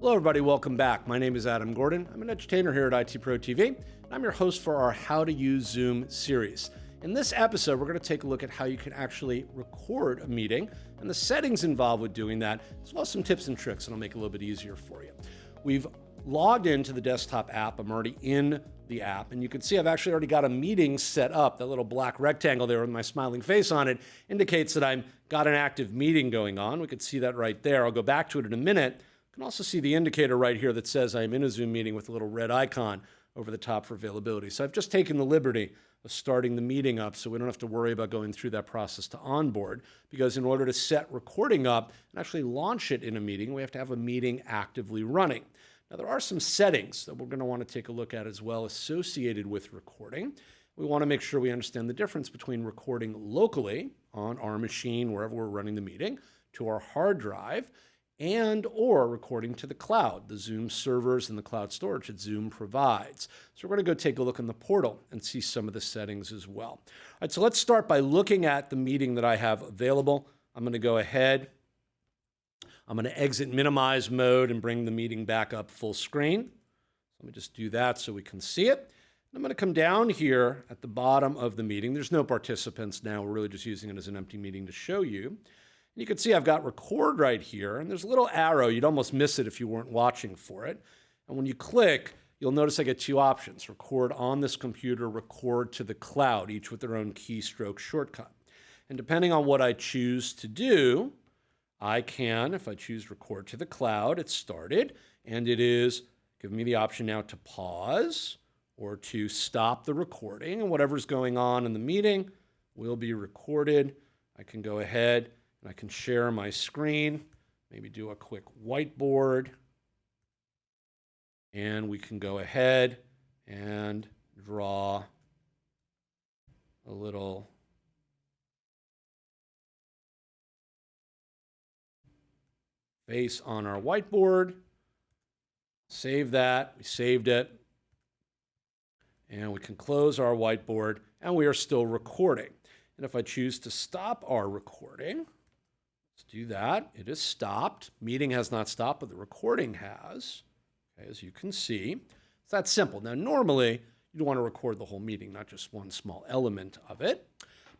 Hello everybody, welcome back. My name is Adam Gordon. I'm an edutainer here at ITProTV, and I'm your host for our How to Use Zoom series. In this episode, we're going to take a look at how you can actually record a meeting and the settings involved with doing that, as well as some tips and tricks that'll make it a little bit easier for you. We've logged into the desktop app. I'm already in the app, and you can see I've actually already got a meeting set up. That little black rectangle there with my smiling face on it indicates that I've got an active meeting going on. We can see that right there. I'll go back to it in a minute. You can also see the indicator right here that says I'm in a Zoom meeting with a little red icon over the top for availability. So I've just taken the liberty of starting the meeting up so we don't have to worry about going through that process to onboard, because in order to set recording up and actually launch it in a meeting, we have to have a meeting actively running. Now, there are some settings that we're going to want to take a look at as well associated with recording. We want to make sure we understand the difference between recording locally on our machine, wherever we're running the meeting, to our hard drive, and or recording to the cloud, the Zoom servers and the cloud storage that Zoom provides. So we're going to go take a look in the portal and see some of the settings as well. All right, so let's start by looking at the meeting that I have available. I'm going to go ahead. I'm going to exit minimize mode and bring the meeting back up full screen. Let me just do that so we can see it. I'm going to come down here at the bottom of the meeting. There's no participants now. We're really just using it as an empty meeting to show you. You can see I've got record right here, and there's a little arrow. You'd almost miss it if you weren't watching for it. And when you click, you'll notice I get two options: record on this computer, record to the cloud, each with their own keystroke shortcut. And depending on what I choose to do, I can, if I choose record to the cloud, it's started, and it is giving me the option now to pause or to stop the recording, and whatever's going on in the meeting will be recorded. I can go ahead and I can share my screen, maybe do a quick whiteboard, and we can go ahead and draw a little face on our whiteboard. Save that, we saved it, and we can close our whiteboard, and we are still recording. And if I choose to stop our recording, let's do that. It is stopped. Meeting has not stopped, but the recording has, okay, as you can see. It's that simple. Now, normally, you'd want to record the whole meeting, not just one small element of it.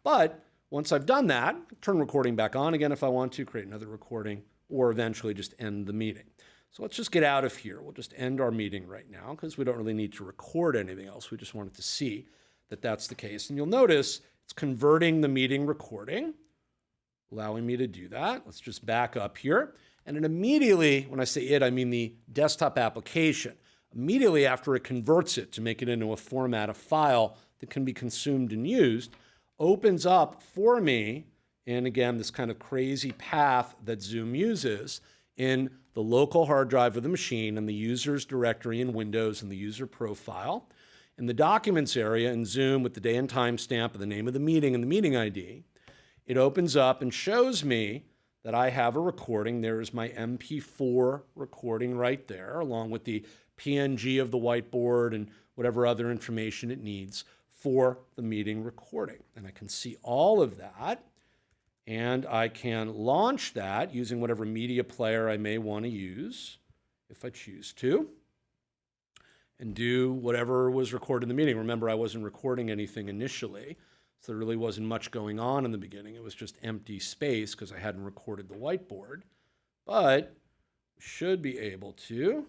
But once I've done that, turn recording back on again if I want to, create another recording, or eventually just end the meeting. So let's just get out of here. We'll just end our meeting right now because we don't really need to record anything else. We just wanted to see that that's the case. And you'll notice it's converting the meeting recording, allowing me to do that. Let's just back up here. And it immediately, when I say it, I mean the desktop application, immediately after it converts it to make it into a format, a file that can be consumed and used, opens up for me, and again, this kind of crazy path that Zoom uses in the local hard drive of the machine and the user's directory in Windows and the user profile. In the documents area in Zoom with the day and time stamp and the name of the meeting and the meeting ID, it opens up and shows me that I have a recording. There is my MP4 recording right there, along with the PNG of the whiteboard and whatever other information it needs for the meeting recording. And I can see all of that, and I can launch that using whatever media player I may want to use if I choose to, and do whatever was recorded in the meeting. Remember, I wasn't recording anything initially, so there really wasn't much going on in the beginning. It was just empty space because I hadn't recorded the whiteboard. But we should be able to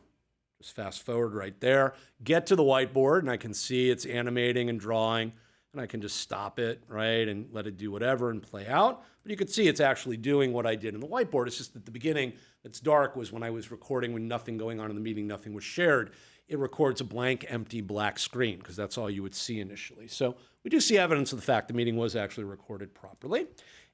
just fast forward right there, get to the whiteboard, and I can see it's animating and drawing, and I can just stop it, right, and let it do whatever and play out. But you can see it's actually doing what I did in the whiteboard. It's just at the beginning, it's dark, was when I was recording when nothing going on in the meeting, nothing was shared. It records a blank, empty, black screen, because that's all you would see initially. So we do see evidence of the fact the meeting was actually recorded properly.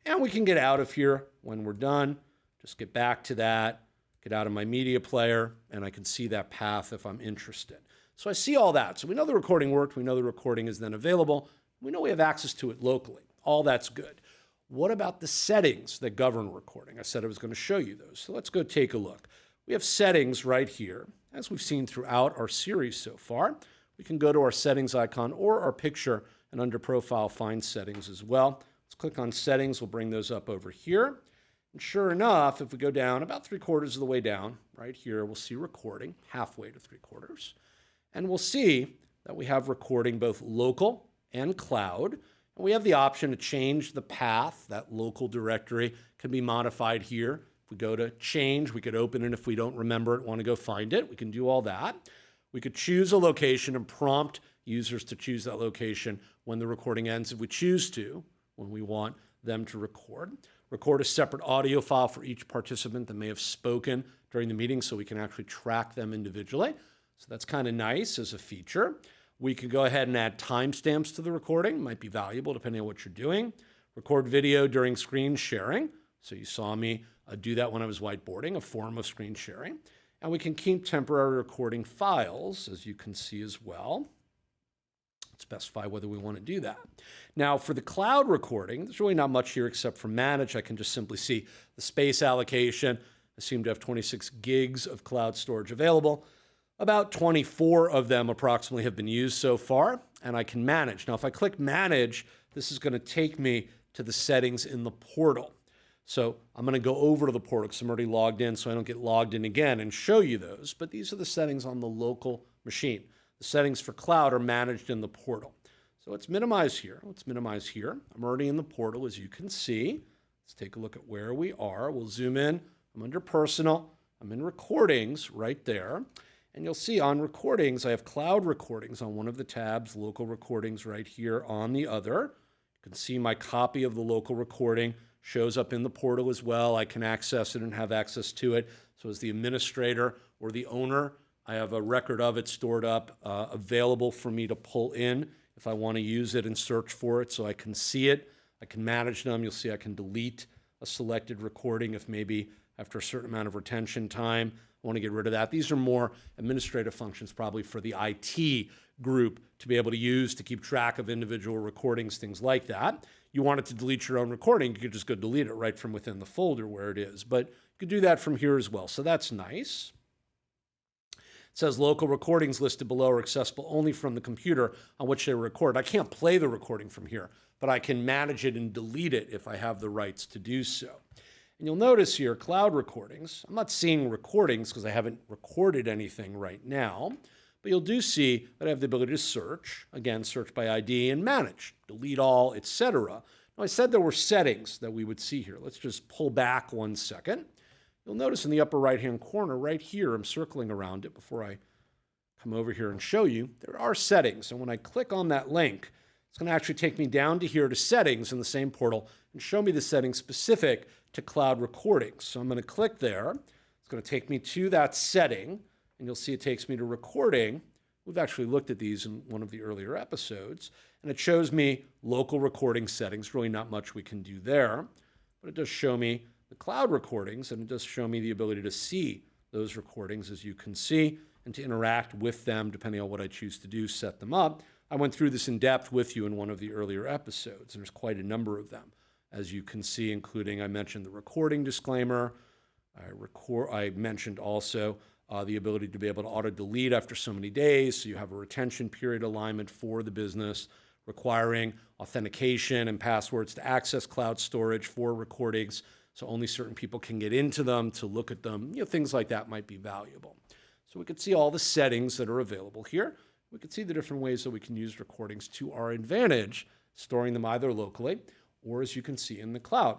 And we can get out of here when we're done. Just get back to that, get out of my media player, and I can see that path if I'm interested. So I see all that. So we know the recording worked. We know the recording is then available. We know we have access to it locally. All that's good. What about the settings that govern recording? I said I was going to show you those. So let's go take a look. We have settings right here. As we've seen throughout our series so far, we can go to our settings icon or our picture and under profile find settings as well. Let's click on settings. We'll bring those up over here. And sure enough, if we go down about 3/4 of the way down, right here, we'll see recording, halfway to 3/4. And we'll see that we have recording both local and cloud. And we have the option to change the path. That local directory can be modified here. If we go to change, we could open it if we don't remember it, want to go find it. We can do all that. We could choose a location and prompt users to choose that location when the recording ends if we choose to, when we want them to record. Record a separate audio file for each participant that may have spoken during the meeting so we can actually track them individually. So that's kind of nice as a feature. We can go ahead and add timestamps to the recording. Might be valuable depending on what you're doing. Record video during screen sharing. So you saw me do that when I was whiteboarding, a form of screen sharing. And we can keep temporary recording files, as you can see as well. Specify whether we want to do that. Now, for the cloud recording, there's really not much here except for manage. I can just simply see the space allocation. I seem to have 26 gigs of cloud storage available. About 24 of them approximately have been used so far, and I can manage. Now, if I click manage, this is going to take me to the settings in the portal. So I'm going to go over to the portal because I'm already logged in, so I don't get logged in again and show you those. But these are the settings on the local machine. The settings for cloud are managed in the portal. So let's minimize here. Let's minimize here. I'm already in the portal, as you can see. Let's take a look at where we are. We'll zoom in. I'm under personal. I'm in recordings right there. And you'll see on recordings, I have cloud recordings on one of the tabs, local recordings right here on the other. You can see my copy of the local recording shows up in the portal as well. I can access it and have access to it. So as the administrator or the owner, I have a record of it stored up, available for me to pull in if I want to use it and search for it so I can see it. I can manage them. You'll see I can delete a selected recording if maybe after a certain amount of retention time, I want to get rid of that. These are more administrative functions probably for the IT group to be able to use to keep track of individual recordings, things like that. You wanted to delete your own recording, you could just go delete it right from within the folder where it is. But you could do that from here as well. So that's nice. It says local recordings listed below are accessible only from the computer on which they were recorded. I can't play the recording from here, but I can manage it and delete it if I have the rights to do so. And you'll notice here, cloud recordings. I'm not seeing recordings because I haven't recorded anything right now, but you'll do see that I have the ability to search, again, search by ID and manage, delete all, etc. Now, I said there were settings that we would see here. Let's just pull back 1 second. You'll notice in the upper right-hand corner right here, I'm circling around it before I come over here and show you, there are settings. And when I click on that link, it's going to actually take me down to here to settings in the same portal and show me the settings specific to cloud recordings. So I'm going to click there. It's going to take me to that setting, and you'll see it takes me to recording. We've actually looked at these in one of the earlier episodes, and it shows me local recording settings. Really not much we can do there, but it does show me the cloud recordings, and it does show me the ability to see those recordings, as you can see, and to interact with them depending on what I choose to do, set them up. I went through this in depth with you in one of the earlier episodes, and there's quite a number of them, as you can see, including I mentioned the recording disclaimer. I mentioned also the ability to be able to auto-delete after so many days, so you have a retention period alignment for the business, requiring authentication and passwords to access cloud storage for recordings, so only certain people can get into them to look at them. Things like that might be valuable. So we could see all the settings that are available here. We could see the different ways that we can use recordings to our advantage, storing them either locally or, as you can see, in the cloud.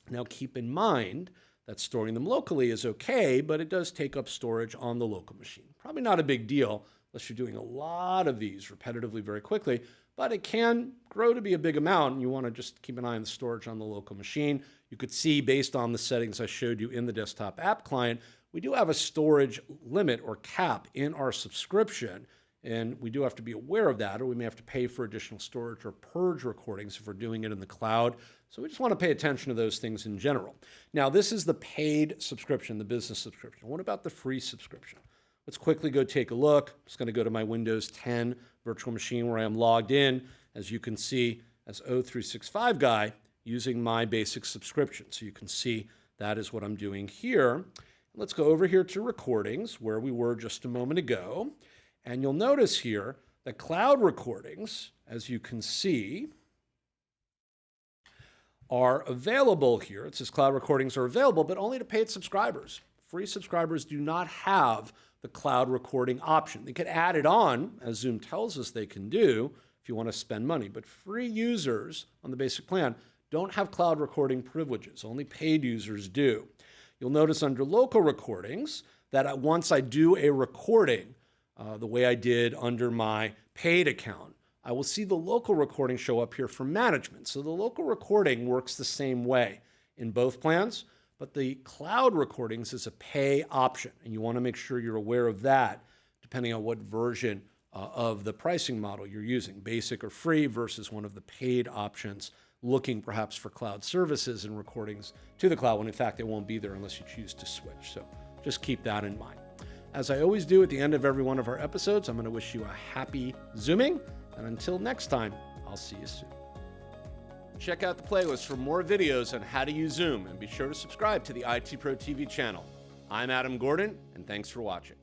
Now, keep in mind that storing them locally is okay, but it does take up storage on the local machine. Probably not a big deal unless you're doing a lot of these repetitively very quickly, but it can grow to be a big amount, and you want to just keep an eye on the storage on the local machine. You could see, based on the settings I showed you in the desktop app client, we do have a storage limit or cap in our subscription, and we do have to be aware of that, or we may have to pay for additional storage or purge recordings if we're doing it in the cloud. So we just want to pay attention to those things in general. Now, this is the paid subscription, the business subscription. What about the free subscription? Let's quickly go take a look. I'm just going to go to my Windows 10 virtual machine where I am logged in, as you can see, as O365 guy using my basic subscription. So you can see that is what I'm doing here. Let's go over here to recordings, where we were just a moment ago. And you'll notice here that cloud recordings, as you can see, are available here. It says cloud recordings are available, but only to paid subscribers. Free subscribers do not have the cloud recording option. They can add it on, as Zoom tells us they can do, if you want to spend money. But free users on the basic plan don't have cloud recording privileges. Only paid users do. You'll notice under local recordings that once I do a recording, the way I did under my paid account, I will see the local recording show up here for management. So the local recording works the same way in both plans, but the cloud recordings is a pay option, and you want to make sure you're aware of that depending on what version of the pricing model you're using, basic or free versus one of the paid options, looking perhaps for cloud services and recordings to the cloud when in fact they won't be there unless you choose to switch. So just keep that in mind. As I always do at the end of every one of our episodes, I'm going to wish you a happy Zooming, and until next time, I'll see you soon. Check out the playlist for more videos on how to use Zoom, and be sure to subscribe to the ITProTV channel. I'm Adam Gordon, and thanks for watching.